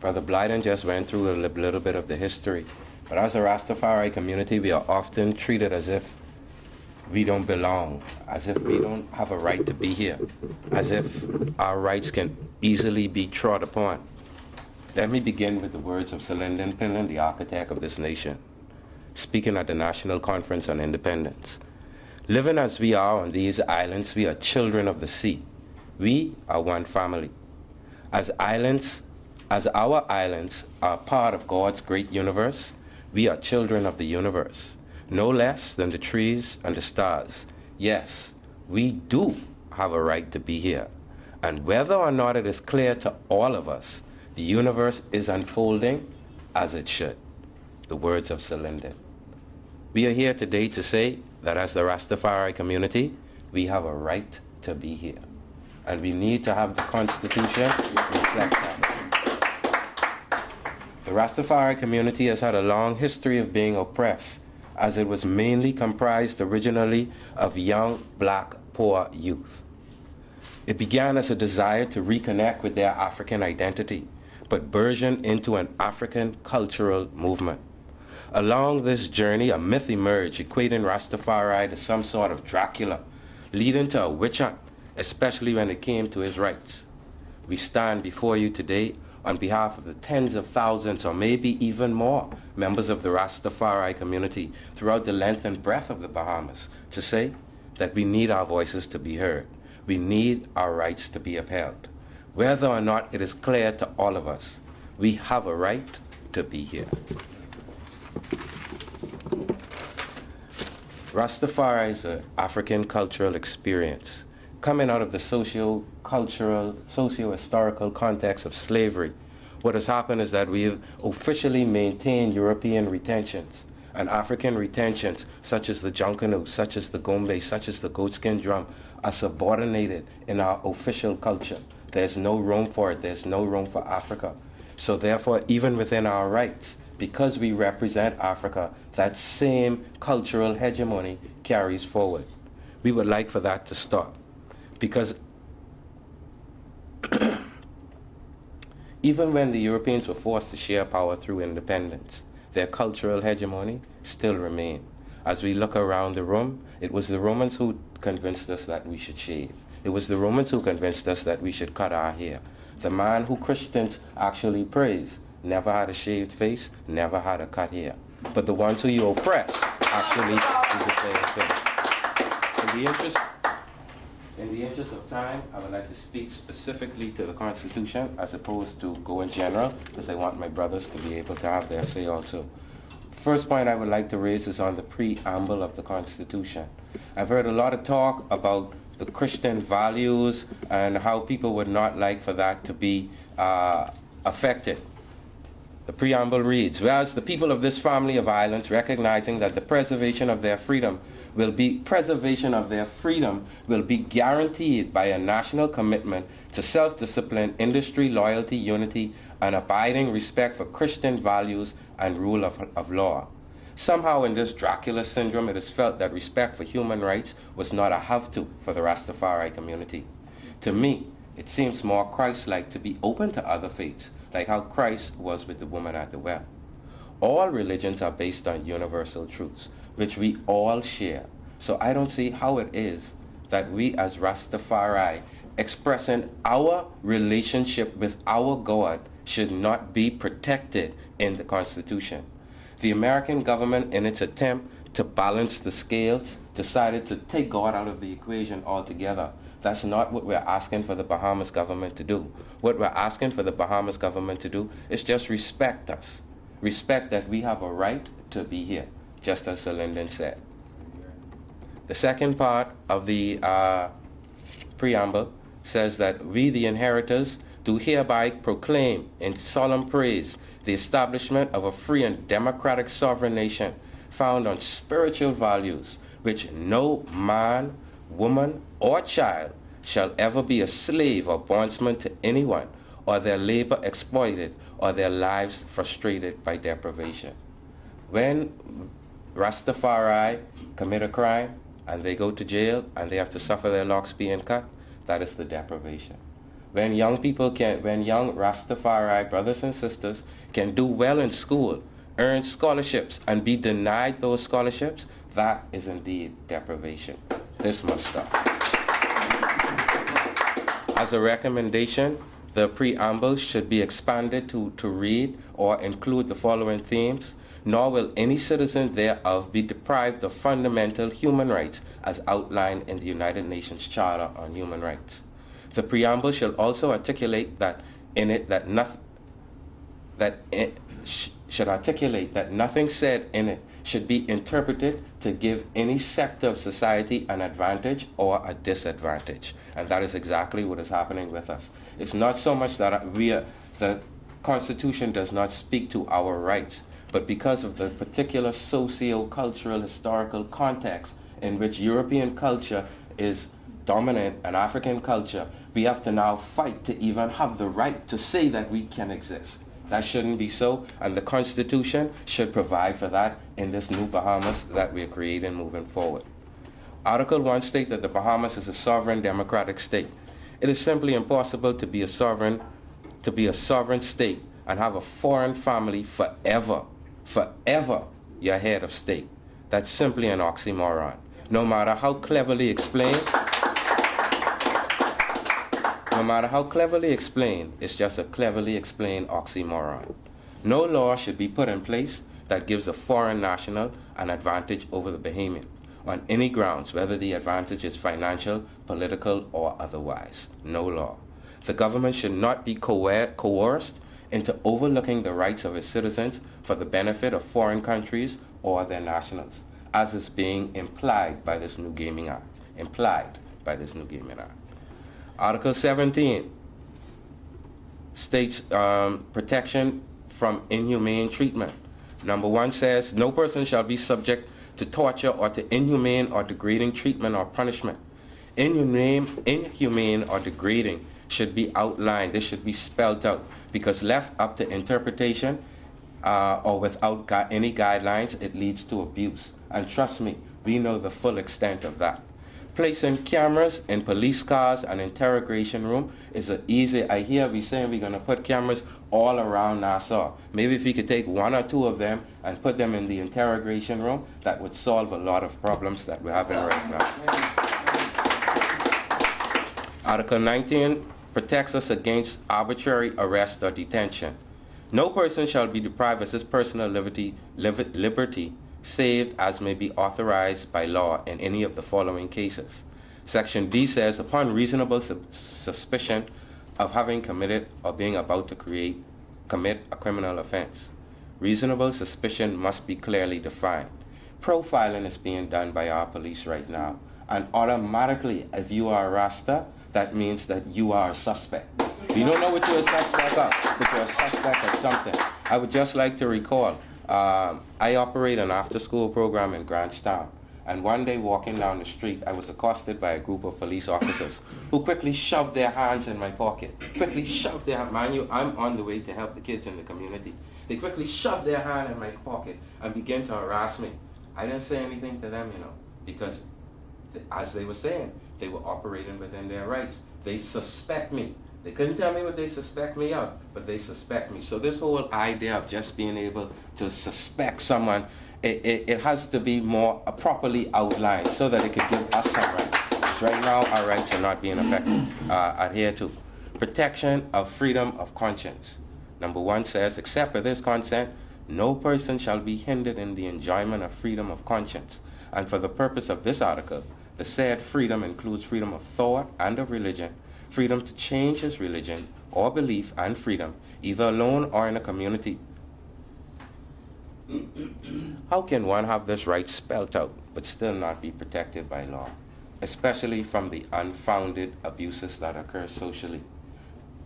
Brother Blyden just went through a little bit of the history. But as a Rastafari community, we are often treated as if we don't belong, as if we don't have a right to be here, as if our rights can easily be trod upon. Let me begin with the words of Sir Lyndon Pinland, the architect of this nation, speaking at the National Conference on Independence. Living as we are on these islands, we are children of the sea. We are one family. As our islands are part of God's great universe, we are children of the universe, no less than the trees and the stars. Yes, we do have a right to be here. And whether or not it is clear to all of us, the universe is unfolding as it should. The words of Sir Lyndon. We are here today to say that as the Rastafari community, we have a right to be here. And we need to have the Constitution reflect that. The Rastafari community has had a long history of being oppressed, as it was mainly comprised originally of young, black, poor youth. It began as a desire to reconnect with their African identity, but burgeoned into an African cultural movement. Along this journey, a myth emerged, equating Rastafari to some sort of Dracula, leading to a witch hunt, especially when it came to his rights. We stand before you today on behalf of the tens of thousands, or maybe even more, members of the Rastafari community throughout the length and breadth of the Bahamas, to say that we need our voices to be heard. We need our rights to be upheld. Whether or not it is clear to all of us, we have a right to be here. Rastafari is an African cultural experience coming out of the socio-cultural, socio-historical context of slavery. What has happened is that we have officially maintained European retentions and African retentions, such as the Junkanoo, such as the Gombe, such as the goatskin drum, are subordinated in our official culture. There's no room for it. There's no room for Africa. So therefore, even within our rights, because we represent Africa, that same cultural hegemony carries forward. We would like for that to stop. Because even when the Europeans were forced to share power through independence, their cultural hegemony still remained. As we look around the room, it was the Romans who convinced us that we should shave. It was the Romans who convinced us that we should cut our hair. The man who Christians actually praise never had a shaved face, never had a cut hair. But the ones who you oppress actually do the same thing. In the interest of time, I would like to speak specifically to the Constitution as opposed to go in general, because I want my brothers to be able to have their say also. First point I would like to raise is on the preamble of the Constitution. I've heard a lot of talk about the Christian values and how people would not like for that to be affected. The preamble reads, whereas the people of this family of islands, recognizing that the preservation of their freedom will be guaranteed by a national commitment to self-discipline, industry, loyalty, unity, and abiding respect for Christian values and rule of law. Somehow in this Dracula syndrome, it is felt that respect for human rights was not a have-to for the Rastafari community. To me, it seems more Christ-like to be open to other faiths, like how Christ was with the woman at the well. All religions are based on universal truths, which we all share. So I don't see how it is that we as Rastafari, expressing our relationship with our God, should not be protected in the Constitution. The American government, in its attempt to balance the scales, decided to take God out of the equation altogether. That's not what we're asking for the Bahamas government to do. What we're asking for the Bahamas government to do is just respect us. Respect that we have a right to be here, just as Sir Lyndon said. The second part of the preamble says that we, the inheritors, do hereby proclaim in solemn praise the establishment of a free and democratic sovereign nation found on spiritual values, which no man, woman, or child shall ever be a slave or bondsman to anyone, or their labor exploited, or their lives frustrated by deprivation. When Rastafari commit a crime and they go to jail and they have to suffer their locks being cut, that is the deprivation. when young Rastafari brothers and sisters can do well in school, earn scholarships, and be denied those scholarships, that is indeed deprivation. This must stop. As a recommendation, the preamble should be expanded to read or include the following themes: nor will any citizen thereof be deprived of fundamental human rights as outlined in the United Nations Charter on Human Rights. The preamble shall also articulate that nothing said in it should be interpreted to give any sector of society an advantage or a disadvantage. And that is exactly what is happening with us. It's not so much that the Constitution does not speak to our rights, but because of the particular socio-cultural historical context in which European culture is dominant and African culture, we have to now fight to even have the right to say that we can exist. That shouldn't be so, and the Constitution should provide for that in this new Bahamas that we're creating moving forward. Article 1 states that the Bahamas is a sovereign democratic state. It is simply impossible to be a sovereign state and have a foreign family forever your head of state. That's simply an oxymoron. No matter how cleverly explained, it's just a cleverly explained oxymoron. No law should be put in place that gives a foreign national an advantage over the Bahamian on any grounds, whether the advantage is financial, political, or otherwise. No law. The government should not be coerced into overlooking the rights of its citizens for the benefit of foreign countries or their nationals, as is being implied by this new Gaming Act. Article 17 states protection from inhumane treatment. Number 1 says, no person shall be subject to torture or to inhumane or degrading treatment or punishment. Inhumane or degrading should be outlined. This should be spelled out, because left up to interpretation or without any guidelines, it leads to abuse. And trust me, we know the full extent of that. Placing cameras in police cars and interrogation room is I hear we saying we're going to put cameras all around Nassau. Maybe if we could take 1 or 2 of them and put them in the interrogation room, that would solve a lot of problems that we're having right now. Article 19 protects us against arbitrary arrest or detention. No person shall be deprived of his personal liberty saved as may be authorized by law in any of the following cases. Section D says, upon reasonable suspicion of having committed or being about to commit a criminal offense. Reasonable suspicion must be clearly defined. Profiling is being done by our police right now, and automatically, if you are a Rasta, that means that you are a suspect. You don't know what you're a suspect of, but you're a suspect of something. I would just like to recall, I operate an after-school program in Grantstown, and one day walking down the street, I was accosted by a group of police officers who quickly shoved their hands in my pocket. Mind you, I'm on the way to help the kids in the community. They quickly shoved their hand in my pocket and began to harass me. I didn't say anything to them, because as they were saying, they were operating within their rights. They suspect me. They couldn't tell me what they suspect me of, but they suspect me. So this whole idea of just being able to suspect someone, it has to be more properly outlined so that it could give us some rights. Because right now, our rights are not being adhered to. Protection of freedom of conscience. Number 1 says, except with his consent, no person shall be hindered in the enjoyment of freedom of conscience. And for the purpose of this article, the said freedom includes freedom of thought and of religion, freedom to change his religion or belief, and freedom, either alone or in a community. How can one have this right spelled out but still not be protected by law, especially from the unfounded abuses that occur socially?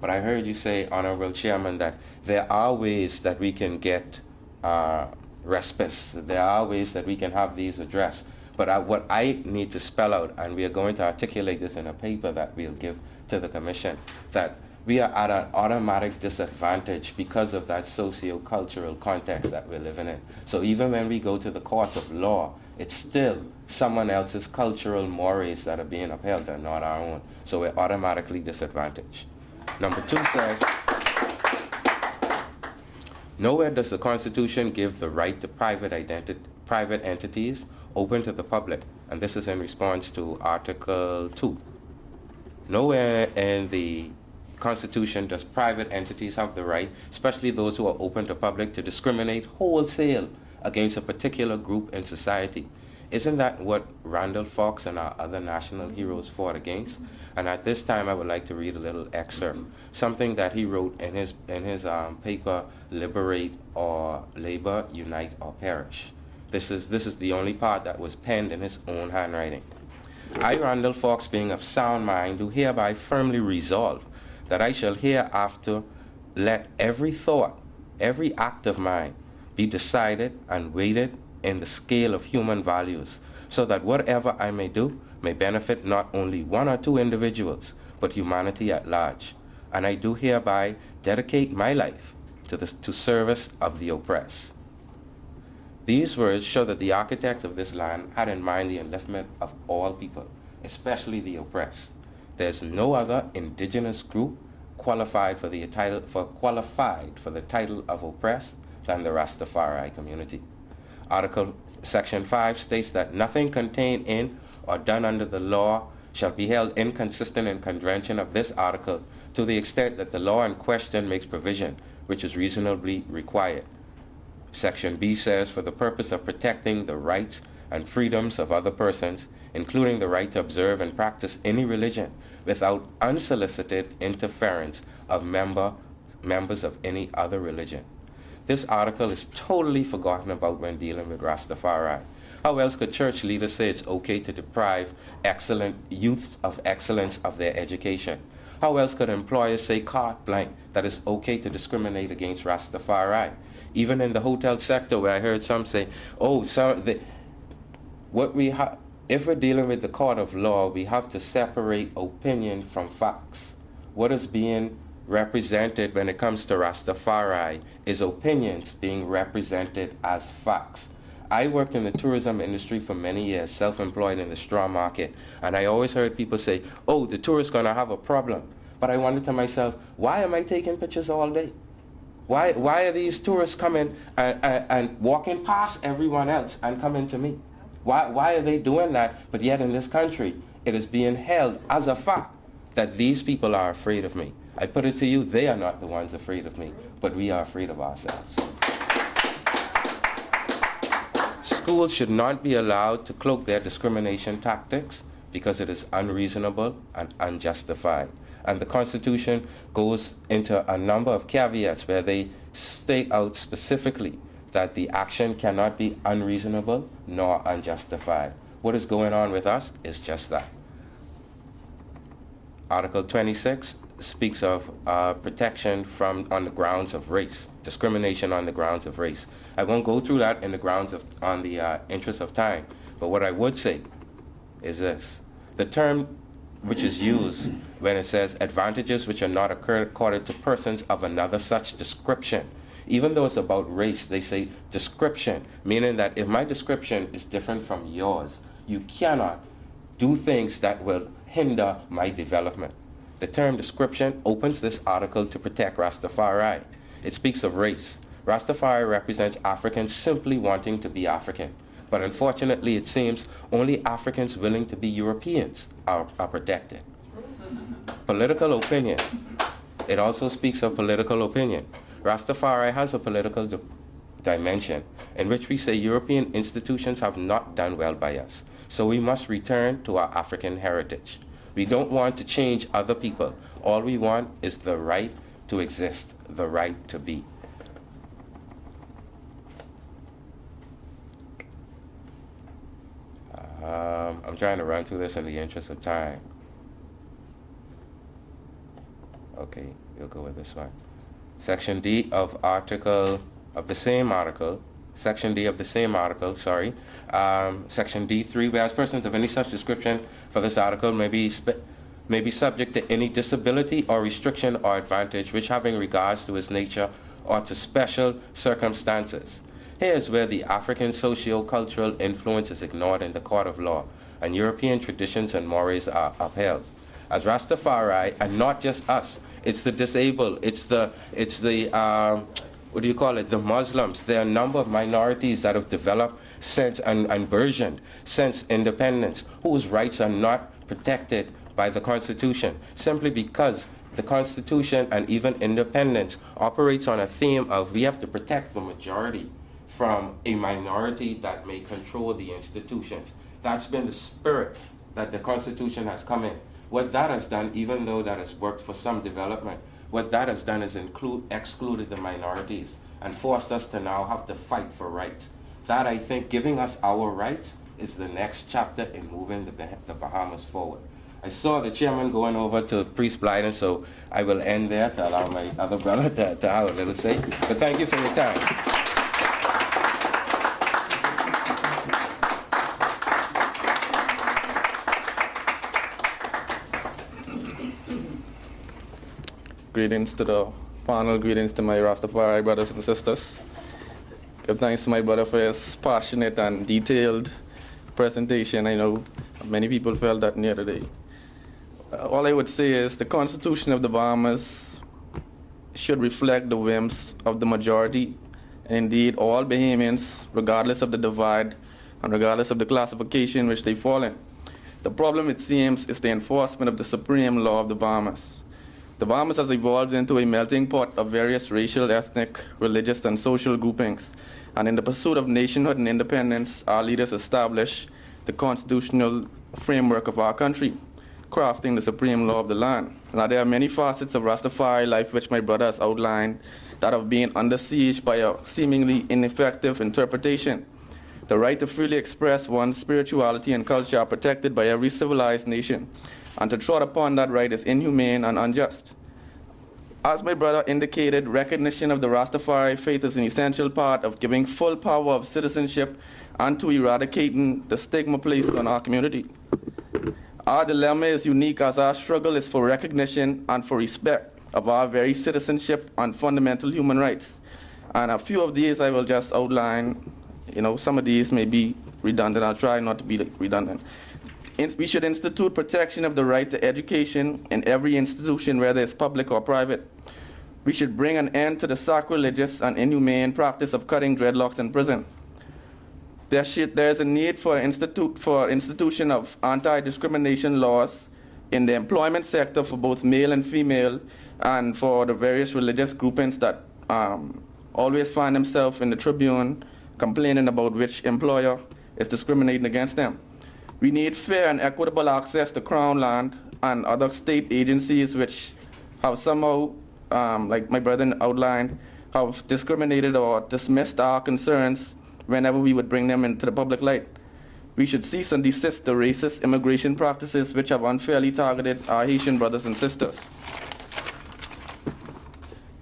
But I heard you say, Honorable Chairman, that there are ways that we can get respites. There are ways that we can have these addressed. But what I need to spell out, and we are going to articulate this in a paper that we'll give to the Commission, that we are at an automatic disadvantage because of that socio-cultural context that we're living in. So even when we go to the court of law, it's still someone else's cultural mores that are being upheld and not our own. So we're automatically disadvantaged. Number 2 says, nowhere does the Constitution give the right to private entities open to the public, and this is in response to Article 2. Nowhere in the Constitution does private entities have the right, especially those who are open to public, to discriminate wholesale against a particular group in society. Isn't that what Randall Fox and our other national heroes fought against? And at this time, I would like to read a little excerpt, something that he wrote in his paper, Liberate or Labor, Unite or Perish. This is the only part that was penned in his own handwriting. I, Randall Fox, being of sound mind, do hereby firmly resolve that I shall hereafter let every thought, every act of mine be decided and weighted in the scale of human values, so that whatever I may do may benefit not only 1 or 2 individuals, but humanity at large. And I do hereby dedicate my life to service of the oppressed. These words show that the architects of this land had in mind the enliftment of all people, especially the oppressed. There's no other indigenous group qualified for the title of oppressed than the Rastafari community. Section 5 states that nothing contained in or done under the law shall be held inconsistent in contravention of this article to the extent that the law in question makes provision which is reasonably required. Section B says, for the purpose of protecting the rights and freedoms of other persons, including the right to observe and practice any religion without unsolicited interference of members of any other religion. This article is totally forgotten about when dealing with Rastafari. How else could church leaders say it's okay to deprive excellent youth of excellence of their education? How else could employers say carte blanche that it's okay to discriminate against Rastafari? Even in the hotel sector, where I heard some say, if we're dealing with the court of law, we have to separate opinion from facts. What is being represented when it comes to Rastafari is opinions being represented as facts. I worked in the tourism industry for many years, self-employed in the straw market, and I always heard people say, oh, the tourist's going to have a problem. But I wondered to myself, why am I taking pictures all day? Why are these tourists coming and walking past everyone else and coming to me? Why are they doing that? But yet in this country, it is being held as a fact that these people are afraid of me. I put it to you, they are not the ones afraid of me, but we are afraid of ourselves. Schools should not be allowed to cloak their discrimination tactics because it is unreasonable and unjustified. And the Constitution goes into a number of caveats where they state out specifically that the action cannot be unreasonable nor unjustified. What is going on with us is just that. Article 26 speaks of protection on the grounds of race, discrimination on the grounds of race. I won't go through that on the interest of time, but what I would say is this. The term which is used when it says advantages which are not accorded to persons of another such description. Even though it's about race, they say description, meaning that if my description is different from yours, you cannot do things that will hinder my development. The term description opens this article to protect Rastafari. It speaks of race. Rastafari represents Africans simply wanting to be African. But unfortunately, it seems only Africans willing to be Europeans are protected. Political opinion. It also speaks of political opinion. Rastafari has a political dimension in which we say European institutions have not done well by us. So we must return to our African heritage. We don't want to change other people. All we want is the right to exist, the right to be. I'm trying to run through this in the interest of time. Okay, we'll go with this one. Section D of the same article, Section D3, whereas persons of any such description for this article may be subject to any disability or restriction or advantage which having regards to its nature or to special circumstances. Here is where the African socio-cultural influence is ignored in the court of law, and European traditions and mores are upheld. As Rastafari, and not just us, it's the disabled, it's the what do you call it, the Muslims. There are a number of minorities that have developed since and burgeoned since independence, whose rights are not protected by the Constitution, simply because the Constitution and even independence operates on a theme of we have to protect the majority from a minority that may control the institutions. That's been the spirit that the Constitution has come in. What that has done, even though that has worked for some development, what that has done is excluded the minorities and forced us to now have to fight for rights. That, I think, giving us our rights is the next chapter in moving the Bahamas forward. I saw the chairman going over to Priest Blyden, so I will end there to allow my other brother to have a little say. But thank you for your time. Greetings to the panel, greetings to my Rastafari brothers and sisters. Give thanks to my brother for his passionate and detailed presentation. I know many people felt that near today. All I would say is the Constitution of the Bahamas should reflect the whims of the majority, and indeed all Bahamians, regardless of the divide and regardless of the classification which they fall in. The problem, it seems, is the enforcement of the supreme law of the Bahamas. The Bahamas has evolved into a melting pot of various racial, ethnic, religious, and social groupings. And in the pursuit of nationhood and independence, our leaders established the constitutional framework of our country, crafting the supreme law of the land. Now, there are many facets of Rastafari life which my brother has outlined that have been under siege by a seemingly ineffective interpretation. The right to freely express one's spirituality and culture are protected by every civilized nation, and to trot upon that right is inhumane and unjust. As my brother indicated, recognition of the Rastafari faith is an essential part of giving full power of citizenship and to eradicating the stigma placed on our community. Our dilemma is unique as our struggle is for recognition and for respect of our very citizenship and fundamental human rights. And a few of these I will just outline. Some of these may be redundant. I'll try not to be redundant. We should institute protection of the right to education in every institution, whether it's public or private. We should bring an end to the sacrilegious and inhumane practice of cutting dreadlocks in prison. There's a need for institution of anti-discrimination laws in the employment sector for both male and female, and for the various religious groupings that always find themselves in the Tribune complaining about which employer is discriminating against them. We need fair and equitable access to Crown land and other state agencies which have somehow, like my brother outlined, have discriminated or dismissed our concerns whenever we would bring them into the public light. We should cease and desist the racist immigration practices which have unfairly targeted our Haitian brothers and sisters.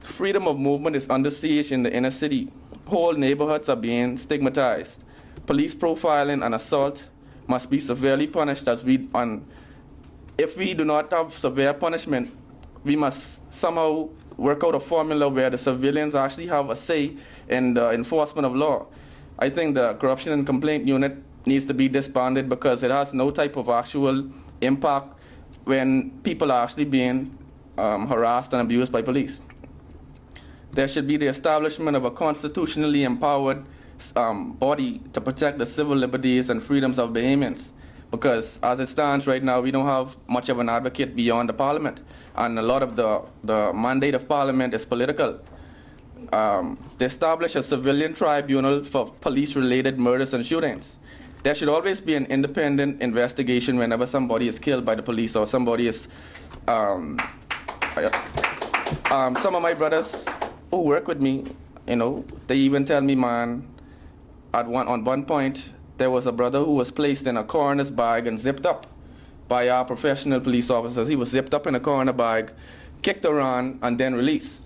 Freedom of movement is under siege in the inner city. Whole neighborhoods are being stigmatized. Police profiling and assault must be severely punished if we do not have severe punishment, we must somehow work out a formula where the civilians actually have a say in the enforcement of law. I think the Corruption and Complaint Unit needs to be disbanded because it has no type of actual impact when people are actually being harassed and abused by police. There should be the establishment of a constitutionally empowered body to protect the civil liberties and freedoms of Bahamians, because as it stands right now, we don't have much of an advocate beyond the parliament, and a lot of the mandate of parliament is political. They establish a civilian tribunal for police-related murders and shootings. There should always be an independent investigation whenever somebody is killed by the police or somebody is... some of my brothers who work with me, they even tell me, man, on one point, there was a brother who was placed in a coroner's bag and zipped up by our professional police officers. He was zipped up in a coroner bag, kicked around, and then released.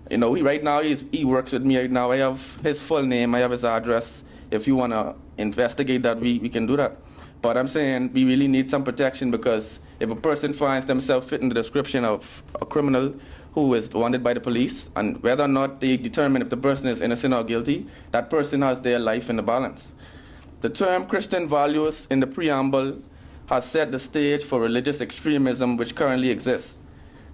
Right now, he works with me right now. I have his full name, I have his address. If you want to investigate that, we can do that. But I'm saying we really need some protection, because if a person finds themselves fitting the description of a criminal who is wanted by the police, and whether or not they determine if the person is innocent or guilty, that person has their life in the balance. The term Christian values in the preamble has set the stage for religious extremism which currently exists.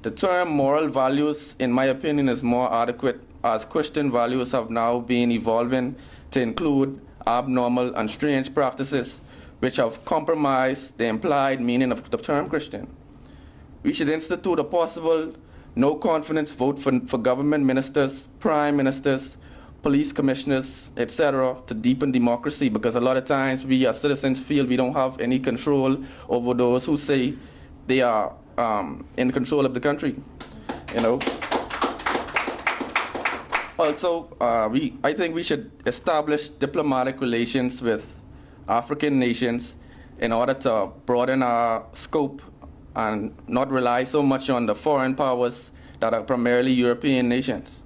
The term moral values, in my opinion, is more adequate as Christian values have now been evolving to include abnormal and strange practices which have compromised the implied meaning of the term Christian. We should institute a possible no confidence vote for government ministers, prime ministers, police commissioners, etc., to deepen democracy, because a lot of times we as citizens feel we don't have any control over those who say they are in control of the country, you know. Also, I think we should establish diplomatic relations with African nations in order to broaden our scope and not rely so much on the foreign powers that are primarily European nations.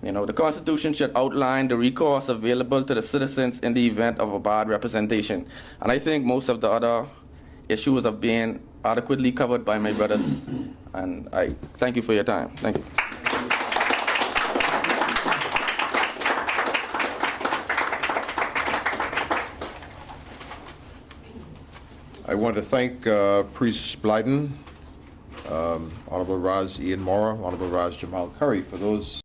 You know, the Constitution should outline the recourse available to the citizens in the event of a bad representation. And I think most of the other issues have been adequately covered by my brothers. And I thank you for your time. Thank you. I want to thank Priest Blyden, Honorable Raz Ian Mora, Honorable Raz Jamal Curry for those